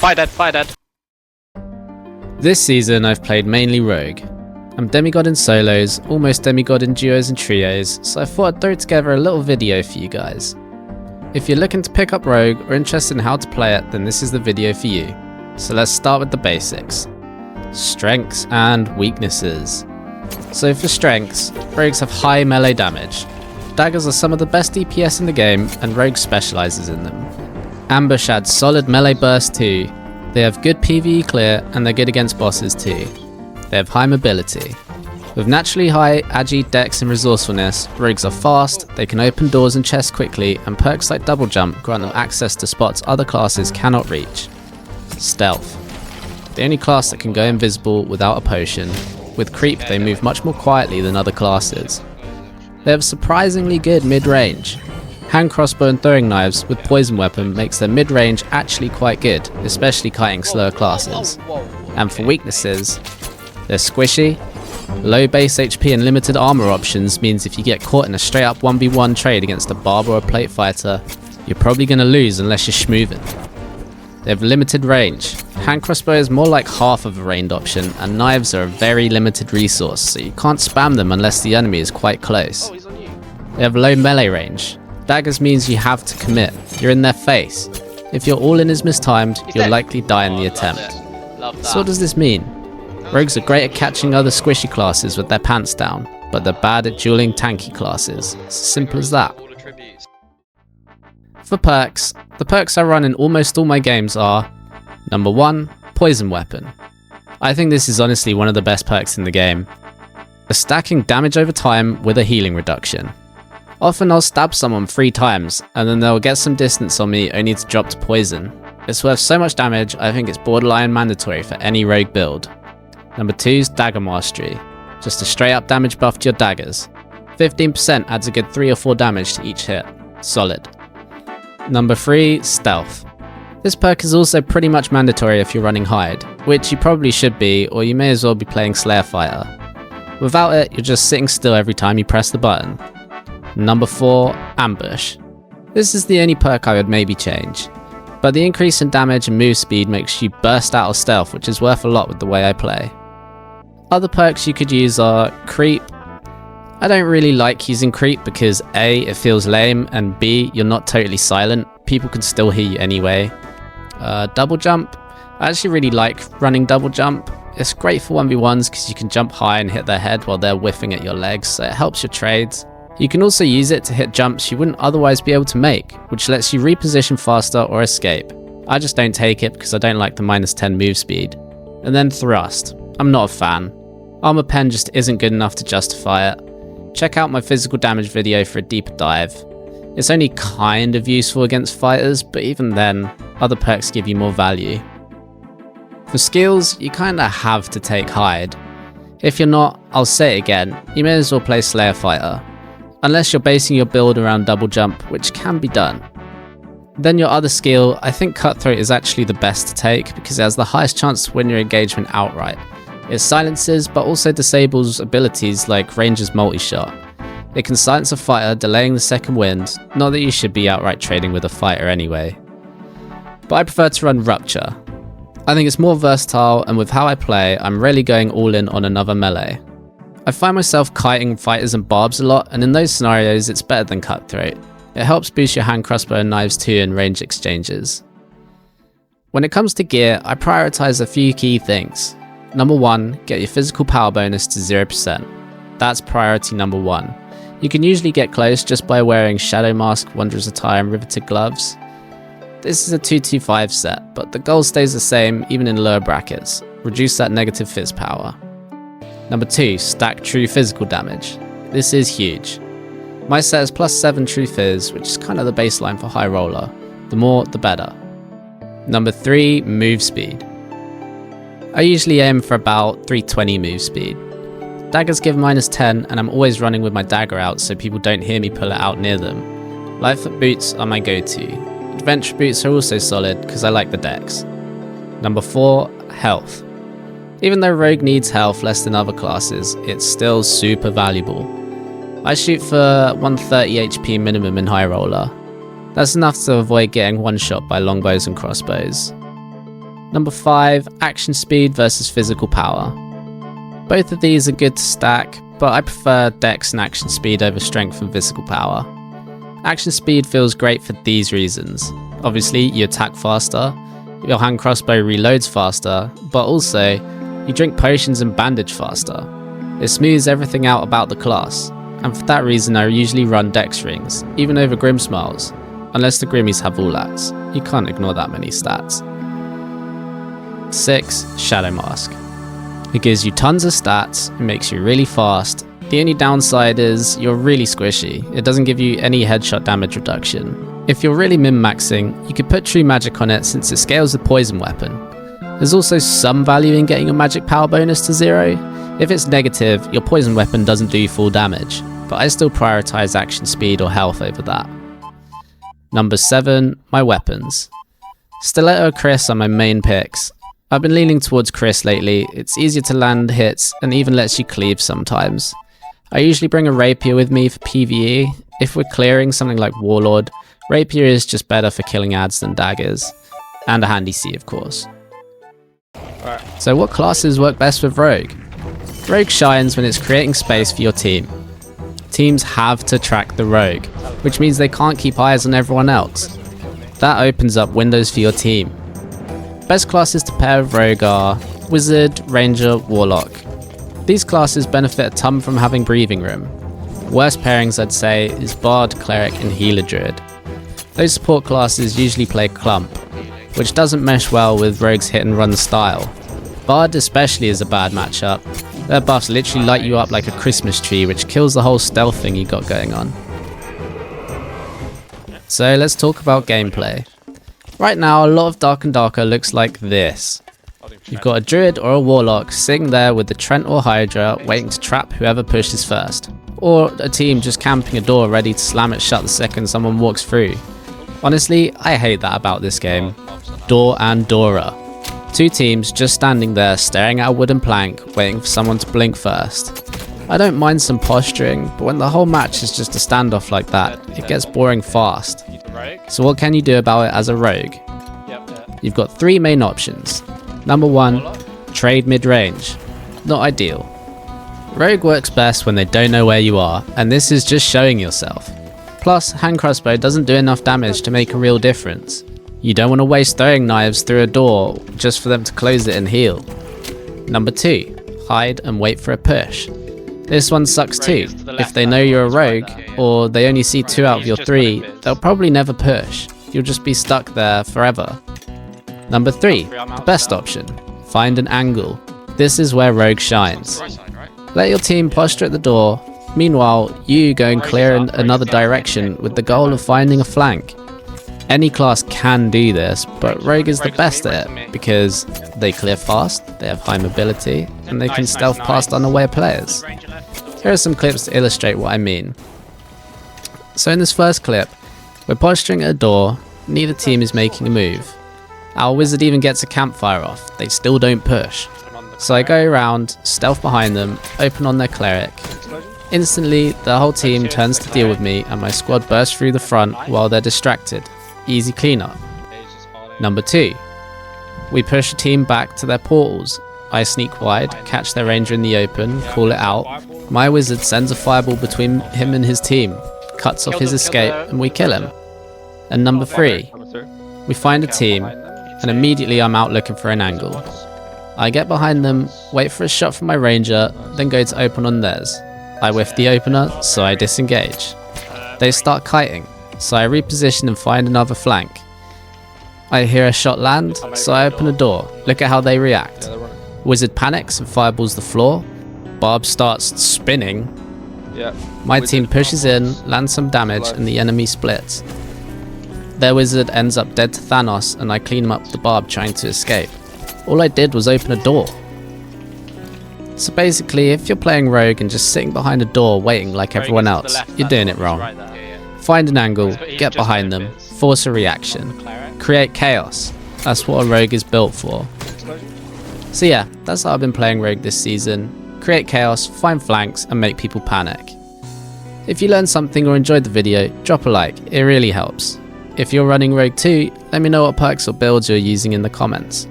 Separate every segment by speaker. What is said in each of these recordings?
Speaker 1: Fire dead.
Speaker 2: This season I've played mainly Rogue. I'm demigod in solos, almost demigod in duos and trios, so I thought I'd throw together a little video for you guys. If you're looking to pick up Rogue or interested in how to play it, then this is the video for you. So let's start with the basics. Strengths and weaknesses. So for strengths, Rogues have high melee damage. Daggers are some of the best DPS in the game, and Rogue specialises in them. Ambush adds solid melee burst too. They have good PvE clear, and they're good against bosses too. They have high mobility. With naturally high agi, dex and resourcefulness, Rogues are fast, they can open doors and chests quickly, and perks like double jump grant them access to spots other classes cannot reach. Stealth. The only class that can go invisible without a potion. With creep they move much more quietly than other classes. They have surprisingly good mid-range. Hand crossbow and throwing knives with poison weapon makes their mid-range actually quite good, especially kiting slower classes. And for weaknesses, they're squishy. Low base HP and limited armor options means if you get caught in a straight up 1v1 trade against a barb or a plate fighter, you're probably going to lose unless you're schmoovin'. They have limited range. Hand crossbow is more like half of a ranged option, and knives are a very limited resource, so you can't spam them unless the enemy is quite close. They have low melee range. Daggers means you have to commit. You're in their face. If your all-in is mistimed, you'll likely die in the attempt. So what does this mean? Rogues are great at catching other squishy classes with their pants down, but they're bad at dueling tanky classes. It's as simple as that. For perks, the perks I run in almost all my games are: number 1, Poison Weapon. I think this is honestly one of the best perks in the game. The stacking damage over time with a healing reduction. Often I'll stab someone 3 times, and then they'll get some distance on me only to drop to poison. It's worth so much damage, I think it's borderline mandatory for any rogue build. Number 2 is Dagger Mastery. Just a straight up damage buff to your daggers. 15% adds a good 3 or 4 damage to each hit. Solid. Number 3, Stealth. This perk is also pretty much mandatory if you're running Hide, which you probably should be, or you may as well be playing Slayer Fighter. Without it, you're just sitting still every time you press the button. Number 4, Ambush. This is the only perk I would maybe change, but the increase in damage and move speed makes you burst out of stealth, which is worth a lot with the way I play. Other perks you could use are Creep. I don't really like using Creep because A, it feels lame, and B, you're not totally silent. People can still hear you anyway. Double Jump. I actually really like running Double Jump. It's great for 1v1s because you can jump high and hit their head while they're whiffing at your legs, so it helps your trades. You can also use it to hit jumps you wouldn't otherwise be able to make, which lets you reposition faster or escape. I just don't take it because I don't like the -10 move speed. And then Thrust. I'm not a fan. Armor Pen just isn't good enough to justify it. Check out my physical damage video for a deeper dive. It's only kind of useful against fighters, but even then, other perks give you more value. For skills, you kinda have to take Hide. If you're not, I'll say it again, you may as well play Slayer Fighter. Unless you're basing your build around double jump, which can be done. Then your other skill, I think Cutthroat is actually the best to take because it has the highest chance to win your engagement outright. It silences but also disables abilities like Ranger's multi-shot. It can silence a fighter, delaying the second wind, not that you should be outright trading with a fighter anyway. But I prefer to run Rupture. I think it's more versatile, and with how I play, I'm rarely going all in on another melee. I find myself kiting fighters and barbs a lot, and in those scenarios it's better than Cutthroat. It helps boost your hand crossbow and knives too in range exchanges. When it comes to gear, I prioritize a few key things. Number 1, get your physical power bonus to 0%. That's priority number 1. You can usually get close just by wearing Shadow Mask, Wanderer's Attire and Riveted Gloves. This is a 225 set, but the goal stays the same even in lower brackets. Reduce that negative fizz power. Number 2, stack true physical damage. This is huge. My set is +7 true fizz, which is kind of the baseline for high roller. The more, the better. Number 3, move speed. I usually aim for about 320 move speed. Daggers give -10, and I'm always running with my dagger out so people don't hear me pull it out near them. Lightfoot boots are my go-to. Adventure boots are also solid because I like the dex. Number 4, health. Even though Rogue needs health less than other classes, it's still super valuable. I shoot for 130 HP minimum in High Roller. That's enough to avoid getting one-shot by longbows and crossbows. Number 5, action speed versus physical power. Both of these are good to stack, but I prefer dex and action speed over strength and physical power. Action speed feels great for these reasons. Obviously, you attack faster, your hand crossbow reloads faster, but also, you drink potions and bandage faster. It smooths everything out about the class, and for that reason I usually run dex rings, even over Grimmsmiles, unless the Grimmies have Ulats. You can't ignore that many stats. 6. Shadow Mask. It gives you tons of stats, it makes you really fast. The only downside is you're really squishy. It doesn't give you any headshot damage reduction. If you're really min-maxing, you could put True Magic on it since it scales with Poison Weapon. There's also some value in getting your magic power bonus to 0. If it's negative, your Poison Weapon doesn't do full damage, but I still prioritize action speed or health over that. Number 7, my weapons. Stiletto or Kris are my main picks. I've been leaning towards Kris lately. It's easier to land hits and even lets you cleave sometimes. I usually bring a rapier with me for PvE. If we're clearing something like Warlord, rapier is just better for killing ads than daggers. And a handy C, of course. So what classes work best with Rogue? Rogue shines when it's creating space for your team. Teams have to track the Rogue, which means they can't keep eyes on everyone else. That opens up windows for your team. Best classes to pair with Rogue are Wizard, Ranger, Warlock. These classes benefit a ton from having breathing room. Worst pairings I'd say is Bard, Cleric and Healer Druid. Those support classes usually play Clump, which doesn't mesh well with Rogue's hit and run style. Bard especially is a bad matchup. Their buffs literally light you up like a Christmas tree, which kills the whole stealth thing you got going on. So let's talk about gameplay. Right now, a lot of Dark and Darker looks like this. You've got a Druid or a Warlock sitting there with the Trent or Hydra waiting to trap whoever pushes first. Or a team just camping a door ready to slam it shut the second someone walks through. Honestly, I hate that about this game. Door and Dora. Two teams just standing there staring at a wooden plank waiting for someone to blink first. I don't mind some posturing, but when the whole match is just a standoff like that, it gets boring fast. So what can you do about it as a rogue? You've got 3 main options. Number 1, trade mid-range. Not ideal. Rogue works best when they don't know where you are, and this is just showing yourself. Plus, hand crossbow doesn't do enough damage to make a real difference. You don't want to waste throwing knives through a door just for them to close it and heal. Number 2, hide and wait for a push. This one sucks too. If they know you're a rogue, or they only see 2 out of your 3, they'll probably never push. You'll just be stuck there forever. Number 3, the best option, find an angle. This is where Rogue shines. Let your team posture at the door, meanwhile you go and clear in another direction with the goal of finding a flank. Any class can do this, but Rogue is the best at it because they clear fast, they have high mobility, and they can stealth past unaware players. Here are some clips to illustrate what I mean. So in this first clip, we're posturing at a door, neither team is making a move. Our wizard even gets a campfire off, they still don't push. So I go around, stealth behind them, open on their cleric. Instantly, the whole team turns to deal with me and my squad bursts through the front while they're distracted. Easy cleanup. Number 2. We push a team back to their portals. I sneak wide, catch their ranger in the open, call it out. My wizard sends a fireball between him and his team, cuts off his escape, and we kill him. And number 3. We find a team, and immediately I'm out looking for an angle. I get behind them, wait for a shot from my ranger, then go to open on theirs. I whiff the opener, so I disengage. They start kiting, so I reposition and find another flank. I hear a shot land, so I open a door. Look at how they react. Wizard panics and fireballs the floor. Barb starts spinning. My team pushes in, lands some damage, and the enemy splits. Their wizard ends up dead to Thanos, and I clean him up with the barb trying to escape. All I did was open a door. So basically, if you're playing rogue and just sitting behind a door waiting like everyone else, you're doing it wrong. Find an angle, get behind them, force a reaction, create chaos. That's what a rogue is built for. So yeah, that's how I've been playing rogue this season. Create chaos, find flanks, and make people panic. If you learned something or enjoyed the video, drop a like, it really helps. If you're running rogue too, let me know what perks or builds you're using in the comments.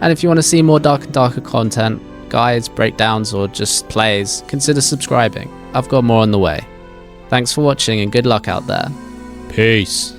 Speaker 2: And if you want to see more Dark and Darker content, guides, breakdowns, or just plays, consider subscribing. I've got more on the way. Thanks for watching and good luck out there. Peace.